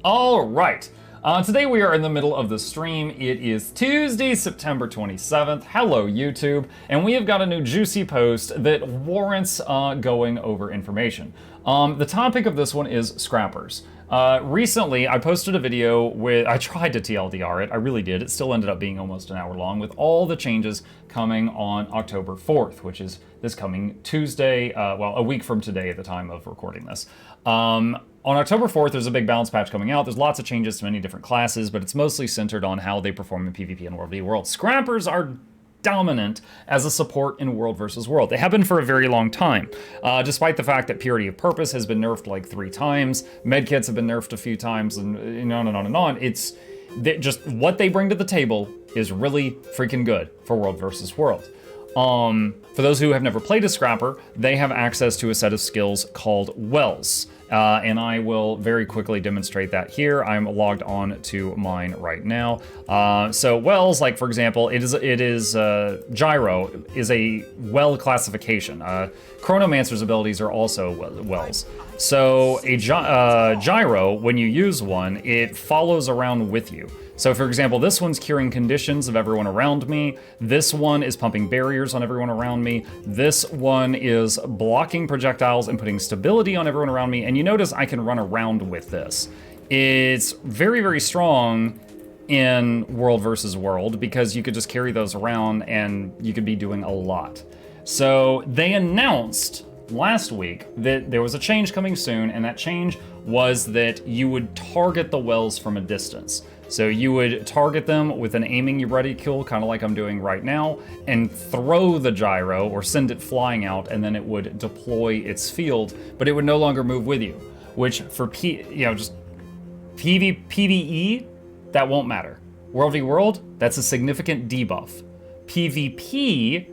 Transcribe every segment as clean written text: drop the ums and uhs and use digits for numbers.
All right. Today we are in the middle of the stream. It is Tuesday, September 27th. Hello, YouTube. And we have got a new juicy post that warrants going over information. The topic of this one is scrappers. Recently, I posted a video I tried to TLDR it, I really did. It still ended up being almost an hour long with all the changes coming on October 4th, which is this coming Tuesday, well, a week from today at the time of recording this. On October 4th, there's a big balance patch coming out. There's lots of changes to many different classes, but it's mostly centered on how they perform in PvP and World v World. Scrappers are dominant as a support in World versus World. They have been for a very long time, despite the fact that Purity of Purpose has been nerfed like 3 times, medkits have been nerfed a few times, and on and on and on. It's just what they bring to the table is really freaking good for World versus World. For those who have never played a Scrapper, they have access to a set of skills called Wells. And I will very quickly demonstrate that here. I'm logged on to mine right now. So Wells, like for example, gyro is a well classification. Chronomancer's abilities are also Wells. So a gyro, when you use one, it follows around with you. So for example, this one's curing conditions of everyone around me. This one is pumping barriers on everyone around me. This one is blocking projectiles and putting stability on everyone around me. And you notice I can run around with this. It's very, very strong in World versus World because you could just carry those around and you could be doing a lot. So they announced last week that there was a change coming soon, and that change was that you would target the wells from a distance. So you would target them with an aiming reticule, kind of like I'm doing right now, and throw the gyro or send it flying out, and then it would deploy its field, but it would no longer move with you, which for just PvE, that won't matter. World v World, that's a significant debuff. PvP,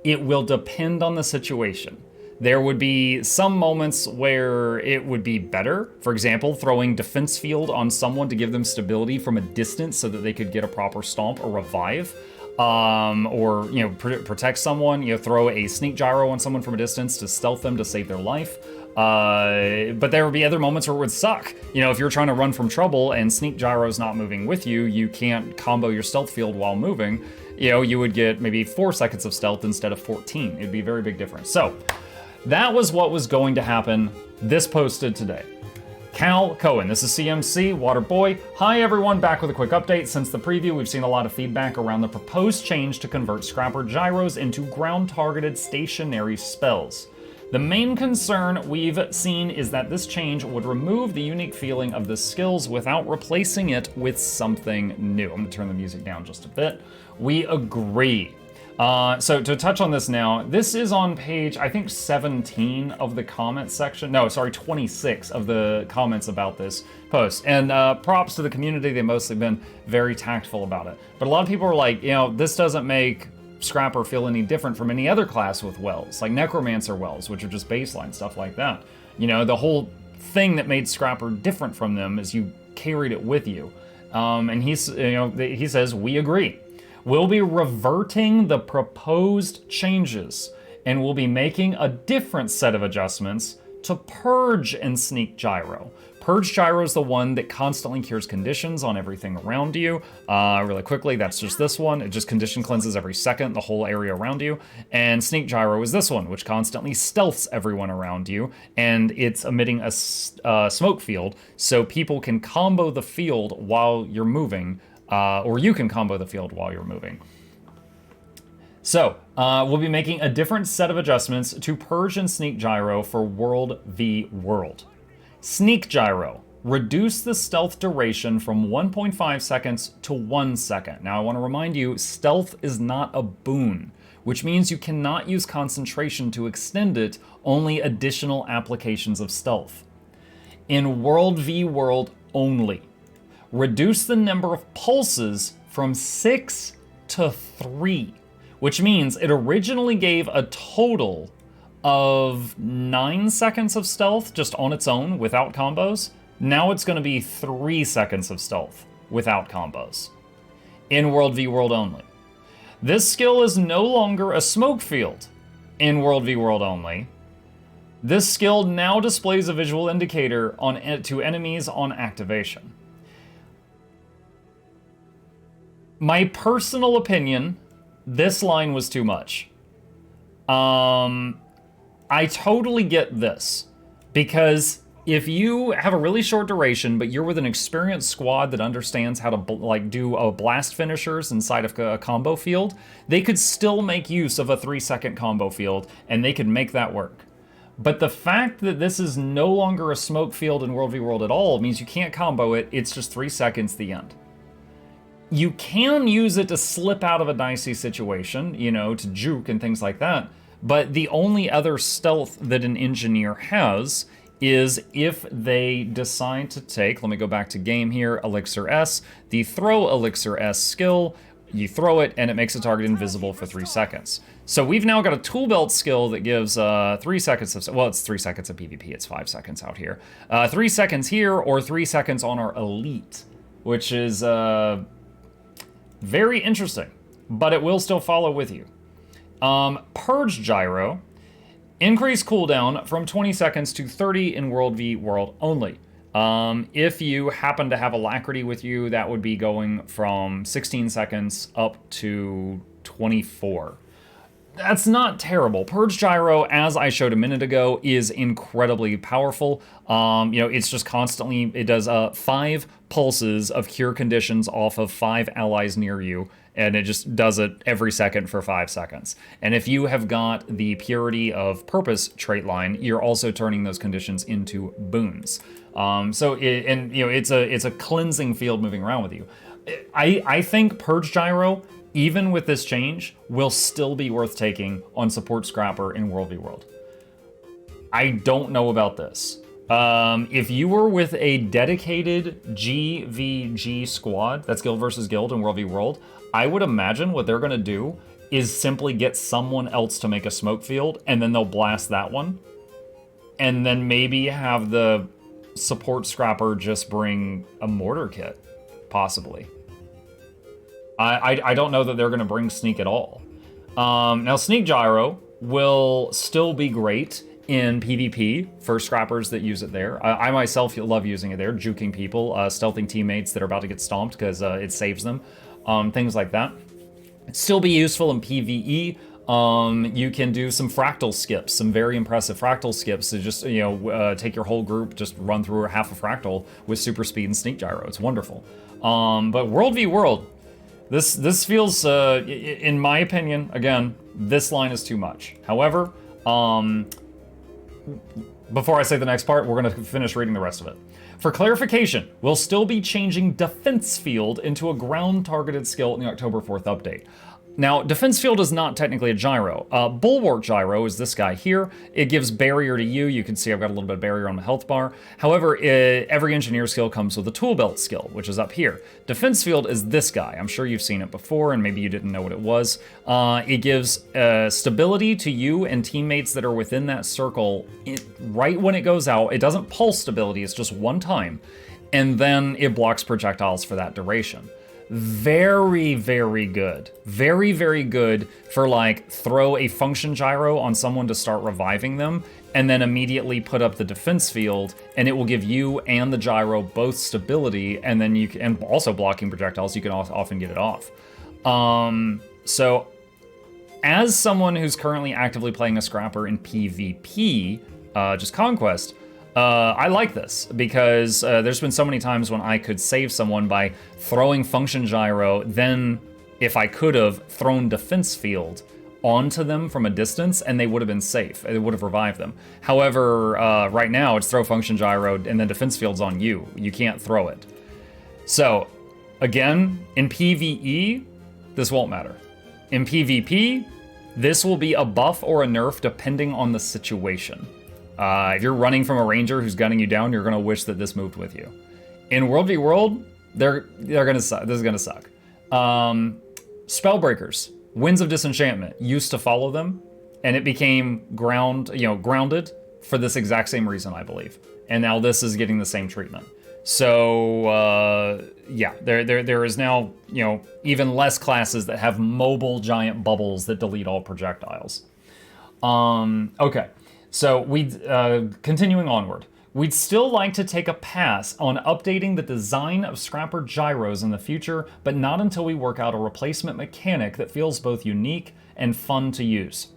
it will depend on the situation. There would be some moments where it would be better. For example, throwing defense field on someone to give them stability from a distance so that they could get a proper stomp or revive. Or protect someone, throw a sneak gyro on someone from a distance to stealth them to save their life. But there would be other moments where it would suck. If you're trying to run from trouble and sneak gyro's not moving with you, you can't combo your stealth field while moving. You would get maybe 4 seconds of stealth instead of 14. It'd be a very big difference. So that was what was going to happen. This posted today. Cal Cohen, this is CMC, Waterboy. Hi everyone, back with a quick update. Since the preview, we've seen a lot of feedback around the proposed change to convert Scrapper gyros into ground-targeted stationary spells. The main concern we've seen is that this change would remove the unique feeling of the skills without replacing it with something new. I'm gonna turn the music down just a bit. We agree. So to touch on this now, this is on page, I think 17 of the comments section. No, sorry, 26 of the comments about this post. And props to the community, they've mostly been very tactful about it. But a lot of people are like, this doesn't make Scrapper feel any different from any other class with wells, like Necromancer wells, which are just baseline, stuff like that. The whole thing that made Scrapper different from them is you carried it with you. And he says, we agree. We'll be reverting the proposed changes, and we'll be making a different set of adjustments to Purge and Sneak Gyro. Purge Gyro is the one that constantly cures conditions on everything around you. Really quickly, that's just this one. It just condition cleanses every second, the whole area around you. And Sneak Gyro is this one, which constantly stealths everyone around you, and it's emitting a smoke field, so people can combo the field while you're moving, or you can combo the field while you're moving. So, we'll be making a different set of adjustments to Purge and Sneak Gyro for World v World. Sneak Gyro. Reduce the stealth duration from 1.5 seconds to 1 second. Now I want to remind you, stealth is not a boon, which means you cannot use concentration to extend it, only additional applications of stealth. In World v World only. Reduce the number of pulses from 6 to 3, which means it originally gave a total of 9 seconds of stealth just on its own without combos. Now it's going to be 3 seconds of stealth without combos in World v World only. This skill is no longer a smoke field in World v World only. This skill now displays a visual indicator to enemies on activation. My personal opinion, this line was too much. I totally get this, because if you have a really short duration, but you're with an experienced squad that understands how to do blast finishers inside of a combo field, they could still make use of a 3-second combo field, and they could make that work. But the fact that this is no longer a smoke field in World v World at all means you can't combo it, it's just 3 seconds, the end. You can use it to slip out of a dicey situation, you know, to juke and things like that, but the only other stealth that an engineer has is if they decide to take, let me go back to game here, Elixir S, the throw Elixir S skill, you throw it and it makes the target invisible for 3 seconds. So we've now got a tool belt skill that gives 3 seconds of, well, it's 3 seconds of PvP, it's 5 seconds out here. 3 seconds here or 3 seconds on our elite, which is very interesting, but it will still follow with you. Purge gyro. Increase cooldown from 20 seconds to 30 in World v World only. If you happen to have Alacrity with you, that would be going from 16 seconds up to 24. That's not terrible. Purge gyro, as I showed a minute ago, is incredibly powerful. You know, it's just constantly, it does 5 pulses of cure conditions off of 5 allies near you, and it just does it every second for 5 seconds. And if you have got the Purity of Purpose trait line, you're also turning those conditions into boons. It's a cleansing field moving around with you. I think Purge gyro, even with this change, will still be worth taking on Support Scrapper in World v World. I don't know about this. If you were with a dedicated GVG squad, that's Guild versus Guild in World v World, I would imagine what they're gonna do is simply get someone else to make a smoke field, and then they'll blast that one. And then maybe have the Support Scrapper just bring a mortar kit, possibly. I don't know that they're gonna bring Sneak at all. Now Sneak Gyro will still be great in PvP for scrappers that use it there. I myself love using it there, juking people, stealthing teammates that are about to get stomped because it saves them, things like that. Still be useful in PvE. You can do some fractal skips, some very impressive fractal skips to just, take your whole group, just run through half a fractal with super speed and Sneak Gyro. It's wonderful. But World v World, this feels, in my opinion, again, this line is too much. However, before I say the next part, we're going to finish reading the rest of it. For clarification, we'll still be changing Defense Field into a ground-targeted skill in the October 4th update. Now, Defense Field is not technically a gyro. Bulwark Gyro is this guy here. It gives barrier to you. You can see I've got a little bit of barrier on my health bar. However, every engineer skill comes with a tool belt skill, which is up here. Defense Field is this guy. I'm sure you've seen it before, and maybe you didn't know what it was. It gives stability to you and teammates that are within that circle right when it goes out. It doesn't pulse stability, it's just one time. And then it blocks projectiles for that duration. Very, very good. Very, very good for throw a function gyro on someone to start reviving them and then immediately put up the defense field, and it will give you and the gyro both stability, and then and also blocking projectiles, you can often get it off. So as someone who's currently actively playing a scrapper in PvP, just Conquest, I like this because there's been so many times when I could save someone by throwing function gyro, then if I could have thrown defense field onto them from a distance and they would have been safe. It would have revived them. However, right now it's throw function gyro and then defense field's on you. You can't throw it. So again, in PvE, this won't matter. In PvP, this will be a buff or a nerf depending on the situation. If you're running from a ranger who's gunning you down, you're gonna wish that this moved with you. In World v World, they're gonna suck. This is gonna suck. Spellbreakers, Winds of Disenchantment used to follow them, and it became grounded for this exact same reason, I believe. And now this is getting the same treatment. So yeah, there is now even less classes that have mobile giant bubbles that delete all projectiles. Okay. So continuing onward. We'd still like to take a pass on updating the design of Scrapper gyros in the future, but not until we work out a replacement mechanic that feels both unique and fun to use.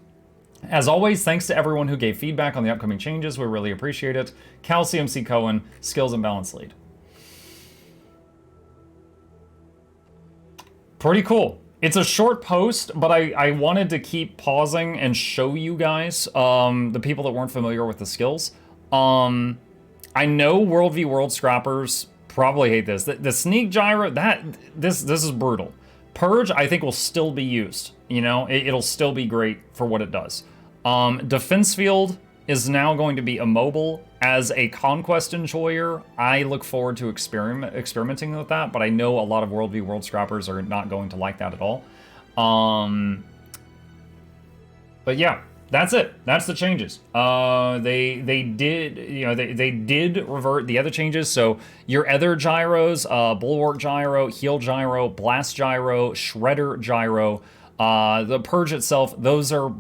As always, thanks to everyone who gave feedback on the upcoming changes. We really appreciate it. Calcium C. Cohen, Skills and Balance Lead. Pretty cool. It's a short post, but I wanted to keep pausing and show you guys, the people that weren't familiar with the skills. I know World v World scrappers probably hate this. The sneak gyro, this is brutal. Purge, I think, will still be used. You know, it'll still be great for what it does. Defense field is now going to be immobile. As a conquest enjoyer, I look forward to experimenting with that, but I know a lot of World v World scrappers are not going to like that at all. But yeah, that's it. That's the changes. They did revert the other changes. So your other gyros, Bulwark gyro, Heal gyro, Blast gyro, Shredder gyro, the Purge itself, those are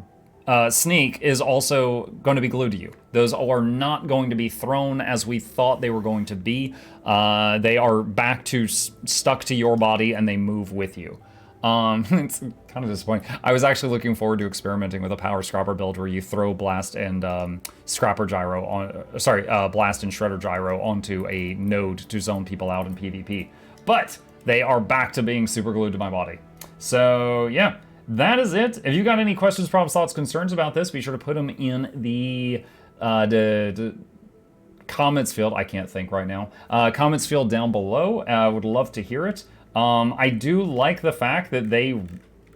Sneak is also going to be glued to you. Those are not going to be thrown as we thought they were going to be. They are back to stuck to your body and they move with you. It's kind of disappointing. I was actually looking forward to experimenting with a power scrapper build where you throw blast and scrapper gyro on, blast and shredder gyro onto a node to zone people out in PvP. But they are back to being super glued to my body. So yeah, that is it. If you got any questions, problems, thoughts, concerns about this, be sure to put them in the comments field. I can't think right now. Comments field down below. I would love to hear it. I do like the fact that they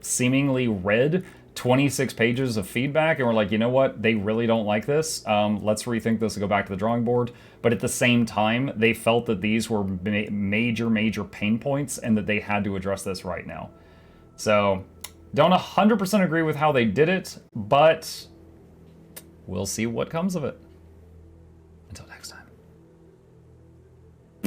seemingly read 26 pages of feedback and were like, you know what, they really don't like this. Let's rethink this and go back to the drawing board. But at the same time, they felt that these were major pain points and that they had to address this right now. So, don't 100% agree with how they did it, but we'll see what comes of it. Until next time.